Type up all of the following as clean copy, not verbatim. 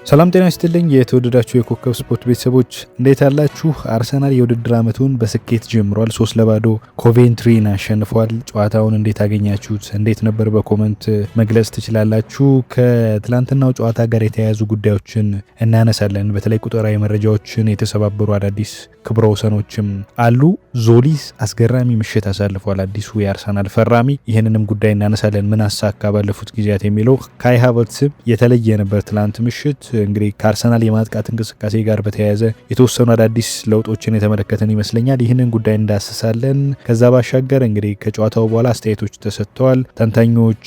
ሰላም ጤና ይስጥልኝ የተወደዳችሁ የኮከብ ስፖርት ቤተሰቦች እንዴት አላችሁ? አርሰናል የውድድር ዓመቱን በስኬት ጀምሯል። 3-0 ኮቬንትሪን አሸንፏል። ጨዋታውን እንዴት አገኛችሁት? እንዴት ነበር? በኮመንት መግለጽ ትችላላችሁ። ከትላንትናው ጨዋታ ጋር የተያያዙ ጉዳዮችን እናነሳለን። በተለይ ቁጥራዊ መረጃዎችን፣ የተሰባበሩ አዳዲስ ክብረ ወሰኖችም አሉ። ዞሊስ አስገራሚ ምሽት አሳልፏል፣ አዲሱ የአርሰናል ፈራሚ። ይህንንም ጉዳይ እናነሳለን። ምን አሳካ ባለፉት ጊዜያት የሚለው ካይ ሃቨርትዝም የተለየ ነበር ትላንት ምሽት። እንግዲህ ከአርሰናል የማጥቃት እንቅስቃሴ ጋር በተያያዘ የተወሰኑ አዳዲስ ለውጦችን የተመለከተን ይመስለኛል። ይህንን ጉዳይ እንዳስሳለን። ከዛ ባሻገር እንግዲህ ከጨዋታው በኋላ አስተያየቶች ተሰጥተዋል። ተንታኞች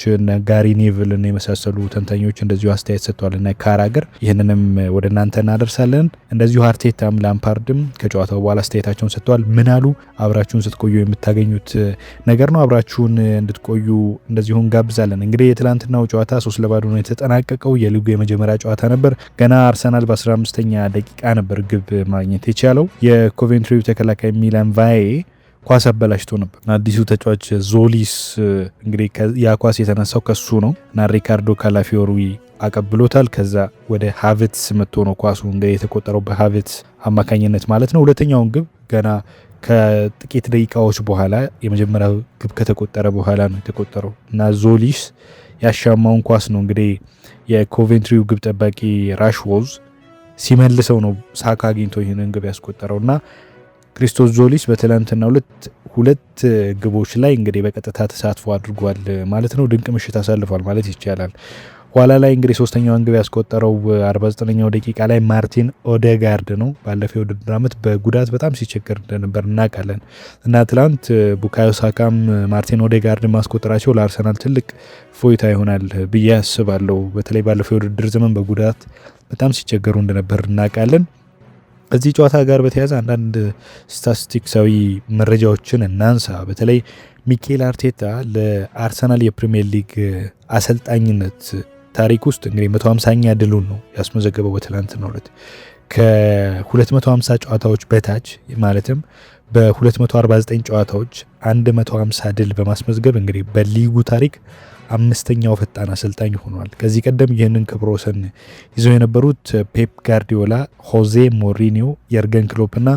ጋሪ ኔቭልን የመሳሰሉ ተንታኞች እንደዚሁ አስተያየት ሰጥተዋል እና ካራገር ይህንንም ወደ እናንተ እናደርሳለን። እንደዚሁ አርቴታም ላምፓርድም ከጨዋታው በኋላ አስተያየታቸውን ሰጥተዋል። ምን አሉ? አብራችሁን ስትቆዩ የምታገኙት ነገር ነው። አብራችሁን እንድትቆዩ እንደዚሁ እንጋብዛለን። እንግዲህ የትላንትናው ጨዋታ 3-0 ነው የተጠናቀቀው። የሊጉ የመጀመሪያ ጨዋታ ነበር። ገና አርሰናል በ15ኛ ደቂቃ ነበር ግብ ማግኘት የቻለው። የኮቬንትሪው ተከላካይ ሚላን ቫዬ ኳስ አበላሽቶ ነበር። አዲሱ ተጫዋች ዞሊስ እንግዲህ ያ ኳስ የተነሳው ከሱ ነው እና ሪካርዶ ካላፊዮሪ አቀብሎታል። ከዛ ወደ ሃቨርትዝ መጥቶ ነው ኳሱ እንግዲህ የተቆጠረው በሃቨርትዝ አማካኝነት ማለት ነው። ሁለተኛውን ግብ ገና ከጥቂት ደቂቃዎች በኋላ የመጀመሪያው ግብ ከተቆጠረ በኋላ ነው የተቆጠረው እና ዞሊስ ያሻማውን ኳስ ነው እንግዲህ የኮቬንትሪው ግብ ጠባቂ ራሽዎዝ ሲመልሰው ነው ሳካ አግኝቶ ይህንን ግብ ያስቆጠረው እና ክሪስቶስ ዞሊስ በትላንትና ሁለት ግቦች ላይ እንግዲህ በቀጥታ ተሳትፎ አድርጓል ማለት ነው። ድንቅ ምሽት አሳልፏል ማለት ይቻላል። ኋላ ላይ እንግዲህ ሶስተኛውን ግብ ያስቆጠረው 49ኛው ደቂቃ ላይ ማርቲን ኦዴጋርድ ነው። ባለፈው የውድድር ዓመት በጉዳት በጣም ሲቸገር እንደነበር እናውቃለን እና ትላንት ቡካዮ ሳካም ማርቲን ኦዴጋርድ ማስቆጠራቸው ለአርሰናል ትልቅ ፎይታ ይሆናል ብዬ አስባለሁ። በተለይ ባለፈው የውድድር ዘመን በጉዳት በጣም ሲቸገሩ እንደነበር እናውቃለን። ከዚህ ጨዋታ ጋር በተያያዘ አንዳንድ ስታቲስቲክሳዊ መረጃዎችን እናንሳ። በተለይ ሚኬል አርቴታ ለአርሰናል የፕሪሚየር ሊግ አሰልጣኝነት ታሪክ ውስጥ እንግዲህ 150ኛ ድሉን ነው ያስመዘገበው በትላንትናው ዕለት ከ250 ጨዋታዎች በታች ማለትም በ249 ጨዋታዎች 150 ድል በማስመዝገብ እንግዲህ በሊጉ ታሪክ አምስተኛው ፈጣን አሰልጣኝ ሆኗል። ከዚህ ቀደም ይህንን ክብረ ወሰን ይዘው የነበሩት ፔፕ ጋርዲዮላ፣ ሆዜ ሞሪኒዮ፣ የርገን ክሎፕ እና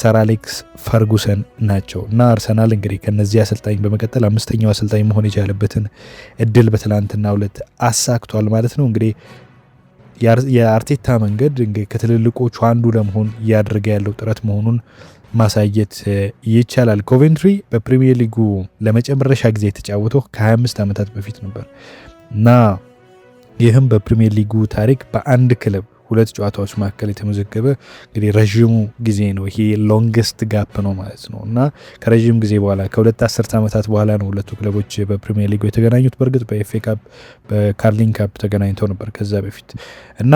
ሰር አሌክስ ፈርጉሰን ናቸው እና አርሰናል እንግዲህ ከነዚህ አሰልጣኝ በመቀጠል አምስተኛው አሰልጣኝ መሆን የቻለበትን እድል በትላንትናው ዕለት አሳክቷል ማለት ነው። እንግዲህ የአርቴታ መንገድ እንግዲህ ከትልልቆቹ አንዱ ለመሆን እያደረገ ያለው ጥረት መሆኑን ማሳየት ይቻላል። ኮቬንትሪ በፕሪሚየር ሊጉ ለመጨረሻ ጊዜ የተጫወተው ከ25 ዓመታት በፊት ነበር እና ይህም በፕሪሚየር ሊጉ ታሪክ በአንድ ክለብ ሁለት ጨዋታዎች መካከል የተመዘገበ እንግዲህ ረዥሙ ጊዜ ነው። ይሄ ሎንገስት ጋፕ ነው ማለት ነው እና ከረዥም ጊዜ በኋላ ከሁለት አስርት ዓመታት በኋላ ነው ሁለቱ ክለቦች በፕሪሚየር ሊጉ የተገናኙት። በእርግጥ በኤፍኤ ካፕ በካርሊንግ ካፕ ተገናኝተው ነበር ከዛ በፊት እና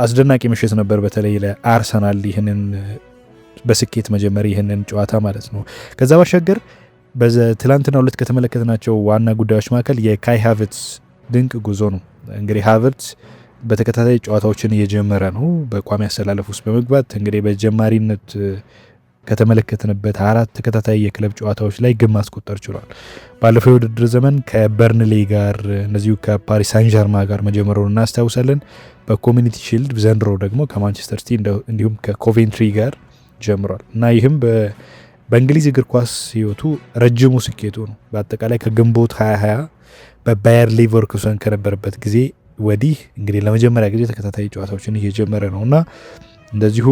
አስደናቂ ምሽት ነበር በተለይ ለአርሰናል ይህንን በስኬት መጀመር ይህንን ጨዋታ ማለት ነው። ከዛ ባሻገር በትላንትና ሁለት ከተመለከትናቸው ዋና ጉዳዮች መካከል የካይ ሃቨርትዝ ድንቅ ጉዞ ነው። እንግዲህ ሃቨርትዝ በተከታታይ ጨዋታዎችን እየጀመረ ነው በቋሚ አሰላለፍ ውስጥ በመግባት እንግዲህ በጀማሪነት ከተመለከትንበት 4 ተከታታይ የክለብ ጨዋታዎች ላይ ግብ ማስቆጠር ችሏል። ባለፈው የውድድር ዘመን ከበርንሌ ጋር እነዚሁ ከፓሪስ ሳን ዠርማ ጋር መጀመሩን እናስታውሳለን። በኮሚኒቲ ሺልድ ዘንድሮ ደግሞ ከማንቸስተር ሲቲ እንዲሁም ከኮቬንትሪ ጋር ጀምሯል እና ይህም በእንግሊዝ እግር ኳስ ህይወቱ ረጅሙ ስኬቱ ነው። በአጠቃላይ ከግንቦት 2020 በባየር ሌቨርኩሰን ከነበረበት ጊዜ ወዲህ እንግዲህ ለመጀመሪያ ጊዜ ተከታታይ ጨዋታዎችን እየጀመረ ነው እና እንደዚሁ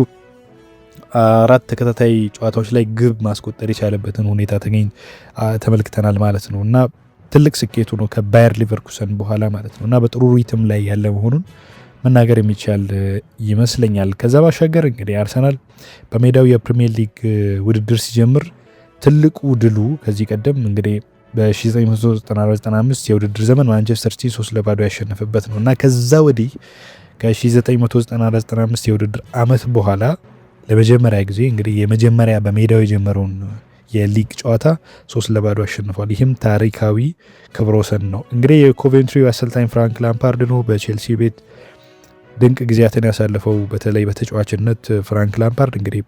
4 ተከታታይ ጨዋታዎች ላይ ግብ ማስቆጠር የቻለበትን ሁኔታ ተመልክተናል ማለት ነው እና ትልቅ ስኬቱ ነው ከባየር ሌቨርኩሰን በኋላ ማለት ነው እና በጥሩ ሪትም ላይ ያለ መሆኑን መናገር የሚቻል ይመስለኛል። ከዛ ባሻገር እንግዲህ አርሰናል በሜዳው የፕሪሚየር ሊግ ውድድር ሲጀምር ትልቁ ድሉ ከዚህ ቀደም እንግዲህ በ1994-95 የውድድር ዘመን ማንቸስተር ሲቲ 3-0 ያሸነፈበት ነው እና ከዛ ወዲህ ከ1994-95 የውድድር ዓመት በኋላ ለመጀመሪያ ጊዜ እንግዲህ የመጀመሪያ በሜዳው የጀመረውን የሊግ ጨዋታ 3-0 አሸንፏል። ይህም ታሪካዊ ክብረ ወሰን ነው። እንግዲህ የኮቬንትሪ አሰልጣኝ ፍራንክ ላምፓርድ ነው። በቼልሲ ቤት ድንቅ ጊዜያትን ያሳለፈው በተለይ በተጫዋችነት ፍራንክ ላምፓርድ እንግዲህ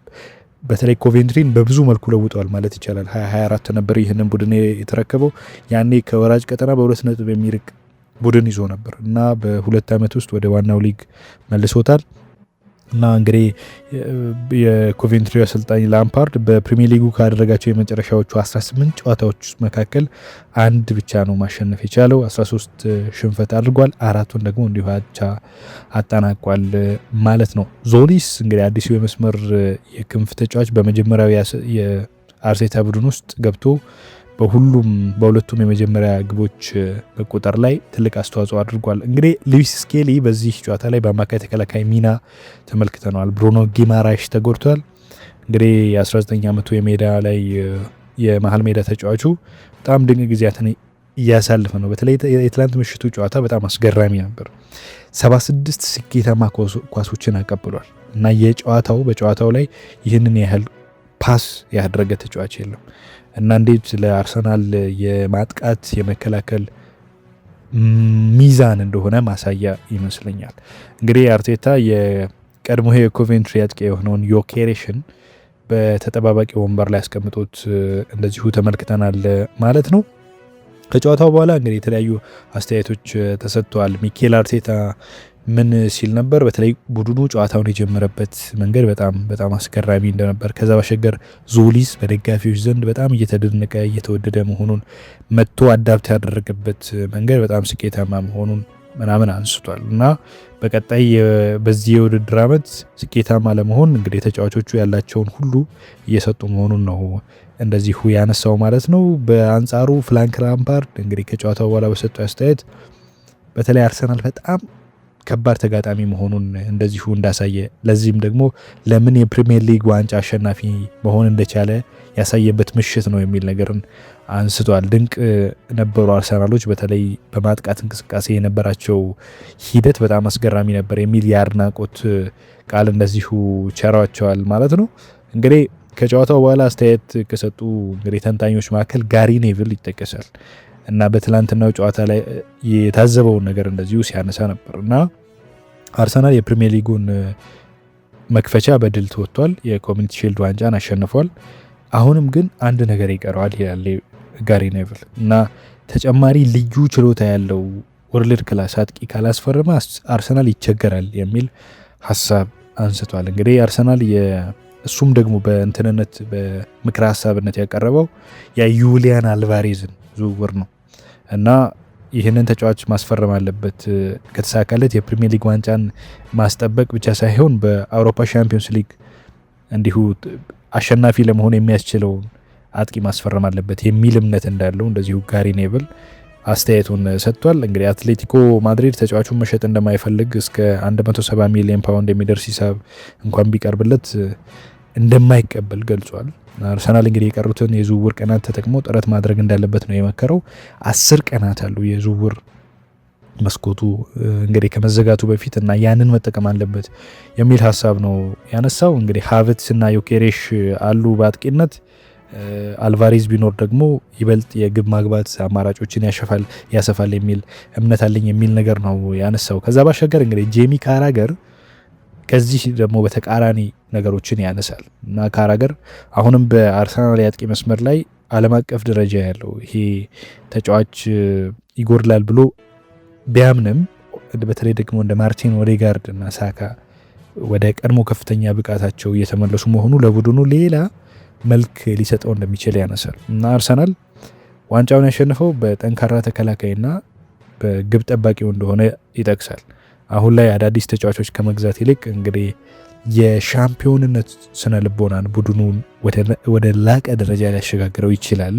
በተለይ ኮቬንትሪን በብዙ መልኩ ለውጠዋል ማለት ይቻላል። 2024 ነበር ይህንን ቡድን የተረከበው። ያኔ ከወራጅ ቀጠና በ2 ነጥብ የሚርቅ ቡድን ይዞ ነበር እና በ2 ዓመት ውስጥ ወደ ዋናው ሊግ መልሶታል። እና እንግዲህ የኮቬንትሪ አሰልጣኝ ላምፓርድ በፕሪሚየር ሊጉ ካደረጋቸው የመጨረሻዎቹ 18 ጨዋታዎች ውስጥ መካከል አንድ ብቻ ነው ማሸነፍ የቻለው። 13 ሽንፈት አድርጓል። 4ቱን ደግሞ እንዲሁ አቻ አጠናቋል ማለት ነው። ዞሊስ እንግዲህ አዲሱ የመስመር የክንፍ ተጫዋች በመጀመሪያው የአርቴታ ቡድን ውስጥ ገብቶ በሁለቱም የመጀመሪያ ግቦች መቆጠር ላይ ትልቅ አስተዋጽኦ አድርጓል። እንግዲህ ሉዊስ ስኬሊ በዚህ ጨዋታ ላይ በአማካይ ተከላካይ ሚና ተመልክተነዋል። ብሩኖ ጊማራሽ ተጎድቷል። እንግዲህ የ19 ዓመቱ የሜዳ ላይ የመሀል ሜዳ ተጫዋቹ በጣም ድንቅ ጊዜያትን እያሳለፈ ነው። በተለይ የትላንት ምሽቱ ጨዋታ በጣም አስገራሚ ነበር። 76 ስኬታማ ኳሶችን አቀብሏል እና በጨዋታው ላይ ይህንን ያህል ፓስ ያደረገ ተጫዋች የለም እና እንዴት ለአርሰናል የማጥቃት የመከላከል ሚዛን እንደሆነ ማሳያ ይመስለኛል። እንግዲህ አርቴታ የቀድሞ የኮቬንትሪ አጥቂ የሆነውን ዮኬሬሽን በተጠባባቂ ወንበር ላይ ያስቀምጦት እንደዚሁ ተመልክተናል ማለት ነው። ከጨዋታው በኋላ እንግዲህ የተለያዩ አስተያየቶች ተሰጥተዋል። ሚኬል አርቴታ ምን ሲል ነበር? በተለይ ቡድኑ ጨዋታውን የጀመረበት መንገድ በጣም አስገራሚ እንደነበር፣ ከዛ ባሻገር ዞሊስ በደጋፊዎች ዘንድ በጣም እየተደነቀ እየተወደደ መሆኑን መጥቶ አዳፕት ያደረገበት መንገድ በጣም ስኬታማ መሆኑን ምናምን አንስቷል እና በቀጣይ በዚህ የውድድር ዓመት ስኬታማ ለመሆን እንግዲህ ተጫዋቾቹ ያላቸውን ሁሉ እየሰጡ መሆኑን ነው እንደዚሁ ያነሳው ማለት ነው። በአንጻሩ ፍራንክ ላምፓርድ እንግዲህ ከጨዋታው በኋላ በሰጠው አስተያየት በተለይ አርሰናል በጣም ከባድ ተጋጣሚ መሆኑን እንደዚሁ እንዳሳየ፣ ለዚህም ደግሞ ለምን የፕሪሚየር ሊግ ዋንጫ አሸናፊ መሆን እንደቻለ ያሳየበት ምሽት ነው የሚል ነገርን አንስቷል። ድንቅ ነበሩ አርሰናሎች፣ በተለይ በማጥቃት እንቅስቃሴ የነበራቸው ሂደት በጣም አስገራሚ ነበር የሚል የአድናቆት ቃል እንደዚሁ ቸሯቸዋል ማለት ነው። እንግዲህ ከጨዋታው በኋላ አስተያየት ከሰጡ እንግዲህ ተንታኞች መካከል ጋሪ ኔቭል ይጠቀሳል እና በትላንትናው ጨዋታ ላይ የታዘበውን ነገር እንደዚሁ ሲያነሳ ነበር እና አርሰናል የፕሪሚየር ሊጉን መክፈቻ በድል ተወጥቷል። የኮሚኒቲ ሺልድ ዋንጫን አሸንፏል። አሁንም ግን አንድ ነገር ይቀረዋል ይላል ጋሪ ኔቭል እና ተጨማሪ ልዩ ችሎታ ያለው ወርልድ ክላስ አጥቂ ካላስፈረመ አርሰናል ይቸገራል የሚል ሀሳብ አንስቷል። እንግዲህ አርሰናል እሱም ደግሞ በእንትንነት በምክረ ሀሳብነት ያቀረበው የዩሊያን አልቫሬዝን ዝውውር ነው እና ይህንን ተጫዋች ማስፈረም አለበት። ከተሳካለት የፕሪሚየር ሊግ ዋንጫን ማስጠበቅ ብቻ ሳይሆን በአውሮፓ ሻምፒዮንስ ሊግ እንዲሁ አሸናፊ ለመሆን የሚያስችለውን አጥቂ ማስፈረም አለበት የሚል እምነት እንዳለው እንደዚሁ ጋሪ ኔቭል አስተያየቱን ሰጥቷል። እንግዲህ አትሌቲኮ ማድሪድ ተጫዋቹን መሸጥ እንደማይፈልግ እስከ 170 ሚሊዮን ፓውንድ የሚደርስ ሂሳብ እንኳን ቢቀርብለት እንደማይቀበል ገልጿል። አርሰናል እንግዲህ የቀሩትን የዝውውር ቀናት ተጠቅሞ ጥረት ማድረግ እንዳለበት ነው የመከረው። 10 ቀናት አሉ የዝውውር መስኮቱ እንግዲህ ከመዘጋቱ በፊት እና ያንን መጠቀም አለበት የሚል ሀሳብ ነው ያነሳው። እንግዲህ ሃቨርትዝ እና ዮኬሬሽ አሉ በአጥቂነት፣ አልቫሬዝ ቢኖር ደግሞ ይበልጥ የግብ ማግባት አማራጮችን ያሰፋል የሚል እምነት አለኝ የሚል ነገር ነው ያነሳው። ከዛ ባሻገር እንግዲህ ጄሚ ካራገር ከዚህ ደግሞ በተቃራኒ ነገሮችን ያነሳል እና ካራገር አሁንም በአርሰናል የአጥቂ መስመር ላይ ዓለም አቀፍ ደረጃ ያለው ይሄ ተጫዋች ይጎድላል ብሎ ቢያምንም በተለይ ደግሞ እንደ ማርቲን ኦዴጋርድ እና ሳካ ወደ ቀድሞ ከፍተኛ ብቃታቸው እየተመለሱ መሆኑ ለቡድኑ ሌላ መልክ ሊሰጠው እንደሚችል ያነሳል እና አርሰናል ዋንጫውን ያሸነፈው በጠንካራ ተከላካይና በግብ ጠባቂው እንደሆነ ይጠቅሳል። አሁን ላይ አዳዲስ ተጫዋቾች ከመግዛት ይልቅ እንግዲህ የሻምፒዮንነት ስነ ልቦናን ቡድኑን ወደ ላቀ ደረጃ ሊያሸጋግረው ይችላል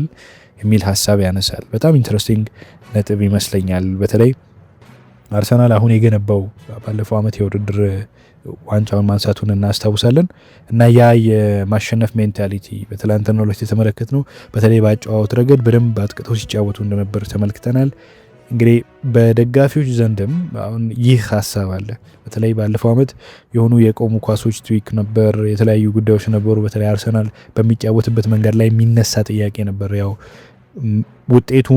የሚል ሀሳብ ያነሳል። በጣም ኢንትረስቲንግ ነጥብ ይመስለኛል። በተለይ አርሰናል አሁን የገነባው ባለፈው ዓመት የውድድር ዋንጫውን ማንሳቱን እናስታውሳለን እና ያ የማሸነፍ ሜንታሊቲ በትላንትናው ዕለት የተመለከትነው በተለይ በአጨዋወት ረገድ በደንብ አጥቅተው ሲጫወቱ እንደነበር ተመልክተናል። እንግዲህ በደጋፊዎች ዘንድም አሁን ይህ ሀሳብ አለ። በተለይ ባለፈው ዓመት የሆኑ የቆሙ ኳሶች ትዊክ ነበር፣ የተለያዩ ጉዳዮች ነበሩ። በተለይ አርሰናል በሚጫወትበት መንገድ ላይ የሚነሳ ጥያቄ ነበር። ያው ውጤቱ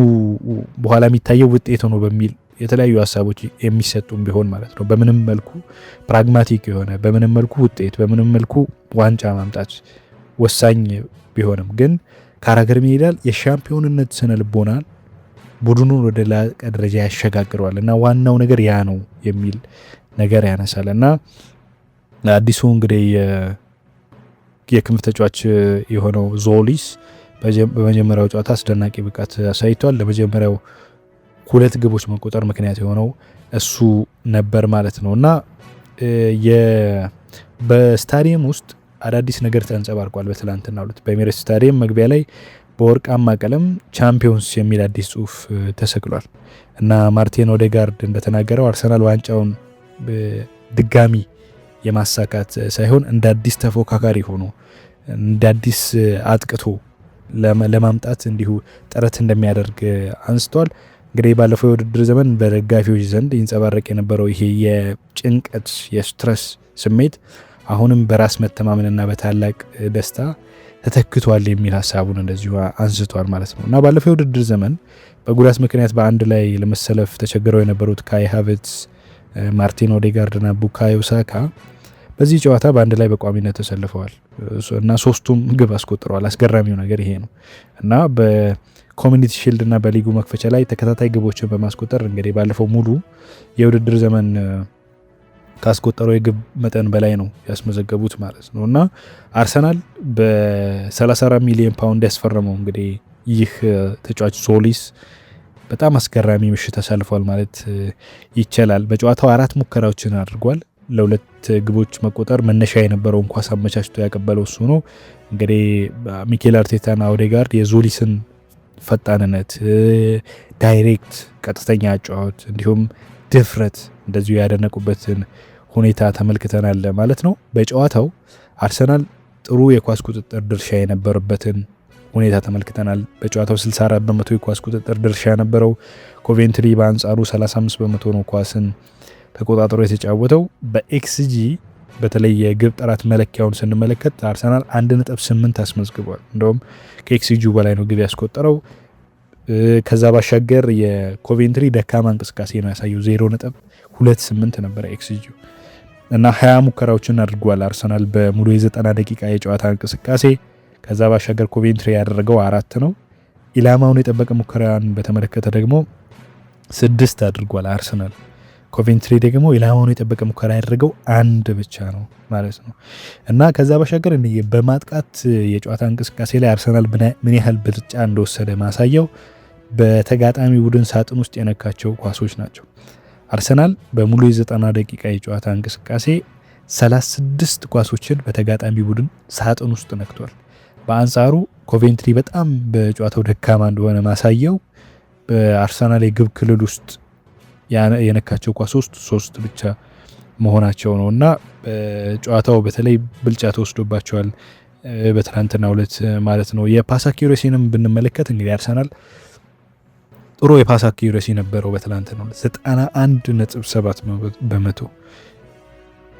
በኋላ የሚታየው ውጤቱ ነው በሚል የተለያዩ ሀሳቦች የሚሰጡም ቢሆን ማለት ነው። በምንም መልኩ ፕራግማቲክ የሆነ በምንም መልኩ ውጤት በምንም መልኩ ዋንጫ ማምጣት ወሳኝ ቢሆንም ግን ካራገር ይሄዳል የሻምፒዮንነት ስነ ልቦናን ቡድኑን ወደ ላቀ ደረጃ ያሸጋግረዋል እና ዋናው ነገር ያ ነው የሚል ነገር ያነሳል እና አዲሱ እንግዲህ የክንፍ ተጫዋች የሆነው ዞሊስ በመጀመሪያው ጨዋታ አስደናቂ ብቃት አሳይቷል። ለመጀመሪያው 2 ግቦች መቆጠር ምክንያት የሆነው እሱ ነበር ማለት ነው እና በስታዲየም ውስጥ አዳዲስ ነገር ተንጸባርቋል። በትላንትናው ዕለት በኤሚሬትስ ስታዲየም መግቢያ ላይ በወርቃማ ቀለም ቻምፒዮንስ የሚል አዲስ ጽሁፍ ተሰቅሏል እና ማርቲን ኦዴጋርድ እንደተናገረው አርሰናል ዋንጫውን ድጋሚ የማሳካት ሳይሆን እንደ አዲስ ተፎካካሪ ሆኖ እንደ አዲስ አጥቅቶ ለማምጣት እንዲሁ ጥረት እንደሚያደርግ አንስቷል። እንግዲህ ባለፈው የውድድር ዘመን በደጋፊዎች ዘንድ ይንጸባረቅ የነበረው ይሄ የጭንቀት የስትረስ ስሜት አሁንም በራስ መተማመንና በታላቅ ደስታ ተተክቷል የሚል ሀሳቡን እንደዚሁ አንስቷል ማለት ነው እና ባለፈው የውድድር ዘመን በጉዳት ምክንያት በአንድ ላይ ለመሰለፍ ተቸግረው የነበሩት ካይ ሃቨርትዝ፣ ማርቲን ኦዴጋርድ እና ቡካዮ ሳካ በዚህ ጨዋታ በአንድ ላይ በቋሚነት ተሰልፈዋል እና 3ቱም ግብ አስቆጥረዋል። አስገራሚው ነገር ይሄ ነው እና በኮሚኒቲ ሺልድ እና በሊጉ መክፈቻ ላይ ተከታታይ ግቦችን በማስቆጠር እንግዲህ ባለፈው ሙሉ የውድድር ዘመን ካስቆጠረው የግብ መጠን በላይ ነው ያስመዘገቡት ማለት ነው እና አርሰናል በ34 ሚሊዮን ፓውንድ ያስፈረመው እንግዲህ ይህ ተጫዋች ዞሊስ በጣም አስገራሚ ምሽት አሳልፏል ማለት ይቻላል። በጨዋታው 4 ሙከራዎችን አድርጓል። ለ2 ግቦች መቆጠር መነሻ የነበረውን ኳስ አመቻችቶ ያቀበለው እሱ ነው። እንግዲህ ሚኬል አርቴታና ኦዴጋርድ የዞሊስን ፈጣንነት፣ ዳይሬክት ቀጥተኛ አጫዋት እንዲሁም ድፍረት እንደዚሁ ያደነቁበትን ሁኔታ ተመልክተናል ማለት ነው። በጨዋታው አርሰናል ጥሩ የኳስ ቁጥጥር ድርሻ የነበረበትን ሁኔታ ተመልክተናል። በጨዋታው 64 በመቶ የኳስ ቁጥጥር ድርሻ የነበረው፣ ኮቬንትሪ በአንጻሩ 35 በመቶ ነው ኳስን ተቆጣጥሮ የተጫወተው። በኤክስጂ በተለይ የግብ ጥራት መለኪያውን ስንመለከት አርሰናል 1.8 አስመዝግቧል። እንደውም ከኤክስጂው በላይ ነው ግብ ያስቆጠረው። ከዛ ባሻገር የኮቬንትሪ ደካማ እንቅስቃሴ ነው ያሳየው 0.28 ነበረ ኤክስጂው እና 20 ሙከራዎችን አድርጓል አርሰናል በሙሉ የ90 ደቂቃ የጨዋታ እንቅስቃሴ። ከዛ ባሻገር ኮቬንትሪ ያደረገው 4 ነው። ኢላማውን የጠበቀ ሙከራን በተመለከተ ደግሞ 6 አድርጓል አርሰናል። ኮቬንትሪ ደግሞ ኢላማውን የጠበቀ ሙከራ ያደረገው 1 ብቻ ነው ማለት ነው እና ከዛ ባሻገር በማጥቃት የጨዋታ እንቅስቃሴ ላይ አርሰናል ምን ያህል ብልጫ እንደወሰደ ማሳያው በተጋጣሚ ቡድን ሳጥን ውስጥ የነካቸው ኳሶች ናቸው። አርሰናል በሙሉ የ90 ደቂቃ የጨዋታ እንቅስቃሴ 36 ኳሶችን በተጋጣሚ ቡድን ሳጥን ውስጥ ነክቷል። በአንጻሩ ኮቬንትሪ በጣም በጨዋታው ደካማ እንደሆነ ማሳያው በአርሰናል የግብ ክልል ውስጥ የነካቸው ኳሶች 3 ብቻ መሆናቸው ነው እና ጨዋታው በተለይ ብልጫ ተወስዶባቸዋል በትናንትናው ዕለት ማለት ነው። የፓስ አኪዩሬሲንም ብንመለከት እንግዲህ አርሰናል ጥሩ የፓስ አኪዩሬሲ ነበረው በትናንትናው ዕለት 91.7 በመቶ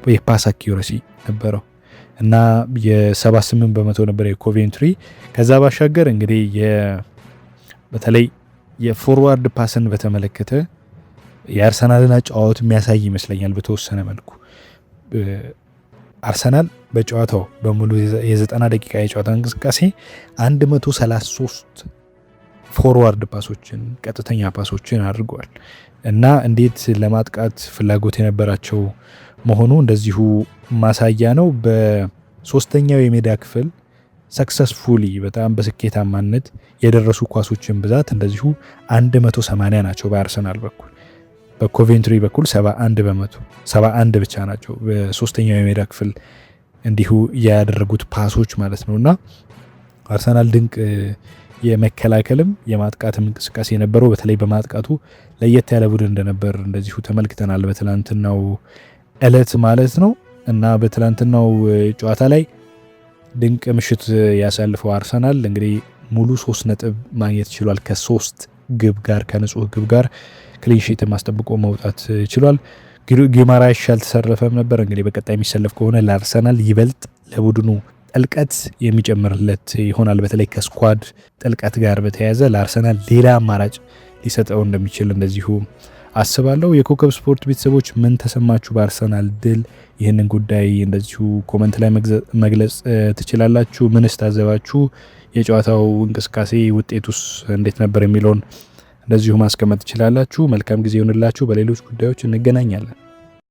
የፓስ አኪዩሬሲ ነበረው እና የ78 በመቶ ነበር የኮቬንትሪ። ከዛ ባሻገር እንግዲህ በተለይ የፎርዋርድ ፓስን በተመለከተ የአርሰናልን አጨዋወት የሚያሳይ ይመስለኛል። በተወሰነ መልኩ አርሰናል በጨዋታው በሙሉ የ90 ደቂቃ የጨዋታ እንቅስቃሴ 133 ፎርዋርድ ፓሶችን ቀጥተኛ ፓሶችን አድርገዋል እና እንዴት ለማጥቃት ፍላጎት የነበራቸው መሆኑ እንደዚሁ ማሳያ ነው። በሶስተኛው የሜዳ ክፍል ሰክሰስፉሊ በጣም በስኬታማነት የደረሱ ኳሶችን ብዛት እንደዚሁ 180 ናቸው በአርሰናል በኩል። በኮቬንትሪ በኩል 71 ብቻ ናቸው በሶስተኛው የሜዳ ክፍል እንዲሁ ያደረጉት ፓሶች ማለት ነው እና አርሰናል ድንቅ የመከላከልም የማጥቃትም እንቅስቃሴ የነበረው በተለይ በማጥቃቱ ለየት ያለ ቡድን እንደነበር እንደዚሁ ተመልክተናል በትላንትናው ዕለት ማለት ነው እና በትላንትናው ጨዋታ ላይ ድንቅ ምሽት ያሳልፈው አርሰናል እንግዲህ ሙሉ 3 ነጥብ ማግኘት ችሏል። ከ3 ግብ ጋር ከንጹህ ግብ ጋር ክሊንሺት ማስጠብቆ መውጣት ችሏል። ጊማራይሽ አልተሰረፈም ነበር። እንግዲህ በቀጣይ የሚሰለፍ ከሆነ ለአርሰናል ይበልጥ ለቡድኑ ጥልቀት የሚጨምርለት ይሆናል። በተለይ ከስኳድ ጥልቀት ጋር በተያያዘ ለአርሰናል ሌላ አማራጭ ሊሰጠው እንደሚችል እንደዚሁ አስባለሁ። የኮከብ ስፖርት ቤተሰቦች ምን ተሰማችሁ በአርሰናል ድል? ይህንን ጉዳይ እንደዚሁ ኮመንት ላይ መግለጽ ትችላላችሁ። ምንስ ታዘባችሁ? የጨዋታው እንቅስቃሴ ውጤቱስ እንዴት ነበር የሚለውን እንደዚሁ ማስቀመጥ ትችላላችሁ። መልካም ጊዜ ይሆንላችሁ። በሌሎች ጉዳዮች እንገናኛለን።